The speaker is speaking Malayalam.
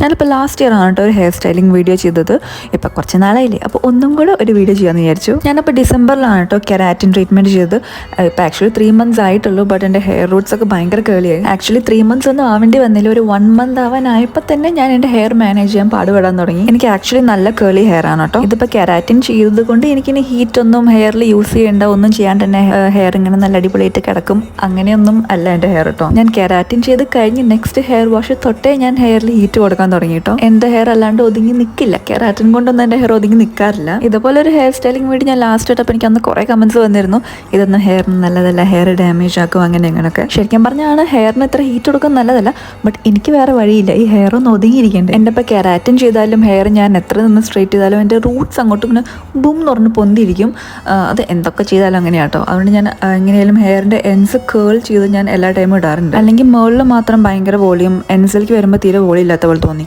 ഞാനിപ്പോൾ ലാസ്റ്റ് ഇയർ ആണ് കേട്ടോ ഒരു ഹെയർ സ്റ്റൈലിംഗ് വീഡിയോ ചെയ്തത്. ഇപ്പോൾ കുറച്ച് നാളായില്ലേ, അപ്പോൾ ഒന്നും കൂടെ ഒരു വീഡിയോ ചെയ്യാമെന്ന് വിചാരിച്ചു. ഞാനിപ്പോൾ ഡിസംബറിലാണ് കേട്ടോ കെരാറ്റിൻ ട്രീറ്റ്മെൻറ്റ് ചെയ്തത്. ഇപ്പോൾ ആക്ച്വലി 3 months ആയിട്ടുള്ളൂ. ബട്ട് എൻ്റെ ഹെയർ റൂട്ട്സ് ഒക്കെ ഭയങ്കര കേളിയായി. ആക്ച്വലി 3 months ഒന്നും ആവേണ്ടി വന്നില്ല. ഒരു 1 month ആവാനായപ്പോൾ തന്നെ ഞാൻ എൻ്റെ ഹെയർ മാനേജ് ചെയ്യാൻ പാടുപെടാൻ തുടങ്ങി. എനിക്ക് ആക്ച്വലി നല്ല കേളി ഹെയർ ആണ് കേട്ടോ. ഇതിപ്പോൾ കെരാറ്റിൻ ചെയ്തത് കൊണ്ട് എനിക്കിനി ഹീറ്റൊന്നും ഹെയറിൽ യൂസ് ചെയ്യേണ്ട, ഒന്നും ചെയ്യാണ്ട് തന്നെ ഹെയർ ഇങ്ങനെ നല്ല അടിപൊളിയായിട്ട് കിടക്കും. അങ്ങനെയൊന്നും അല്ല എൻ്റെ ഹെയർ കേട്ടോ. ഞാൻ കെരാറ്റിൻ ചെയ്ത് കഴിഞ്ഞ് നെക്സ്റ്റ് ഹെയർ വാഷ് തൊട്ടേ ഞാൻ ഹെയറിൽ ഹീറ്റ് കൊടുക്കാൻ തുടങ്ങി കേട്ടോ. എൻ്റെ ഹെയർ അല്ലാണ്ട് ഒതുങ്ങി നിൽക്കില്ല. കെരാറ്റിൻ കൊണ്ടൊന്നും എൻ്റെ ഹെയർ ഒതുങ്ങി നിൽക്കാറില്ല. ഇതുപോലെ ഒരു ഹെയർ സ്റ്റൈലിംഗ് വീഡിയോ ഞാൻ ലാസ്റ്റ് ഇട്ടപ്പോൾ എനിക്ക് അന്ന് കുറേ കമൻസ് വന്നിരുന്നു, ഇതൊന്നും ഹെയറിന് നല്ലതല്ല, ഹെയർ ഡാമേജ് ആക്കും, അങ്ങനെ അങ്ങനെയൊക്കെ. ശരിക്കും പറഞ്ഞാണ് ഹെയറിന് ഇത്ര ഹീറ്റ് കൊടുക്കുന്നത് നല്ലതല്ല. ബട്ട് എനിക്ക് വേറെ വഴിയില്ല, ഈ ഹെയർ ഒന്ന് ഒതുങ്ങിയിരിക്കേണ്ടത്. എൻ്റെ ഇപ്പോൾ കെരാറ്റിൻ ചെയ്താലും ഹെയർ ഞാൻ എത്ര നിന്ന് സ്ട്രേറ്റ് ചെയ്താലും എൻ്റെ റൂട്ട്സ് അങ്ങോട്ടും ഇങ്ങനെ ബൂം എന്ന് പറഞ്ഞ് പൊന്തിരിക്കും. അത് എന്തൊക്കെ ചെയ്താലും അങ്ങനെയാട്ടോ. അതുകൊണ്ട് ഞാൻ എങ്ങനെയാലും ഹെയറിൻ്റെ എൻസ് കേൾ ചെയ്ത് ഞാൻ എല്ലാ ടൈമും ഇടാറുണ്ട്. അല്ലെങ്കിൽ മുകളിൽ മാത്രം ഭയങ്കര വോളിയം, എൻസിലേക്ക് വരുമ്പോൾ തീരെ വോളിയം ഇല്ലാത്ത പോലെ തോന്നി.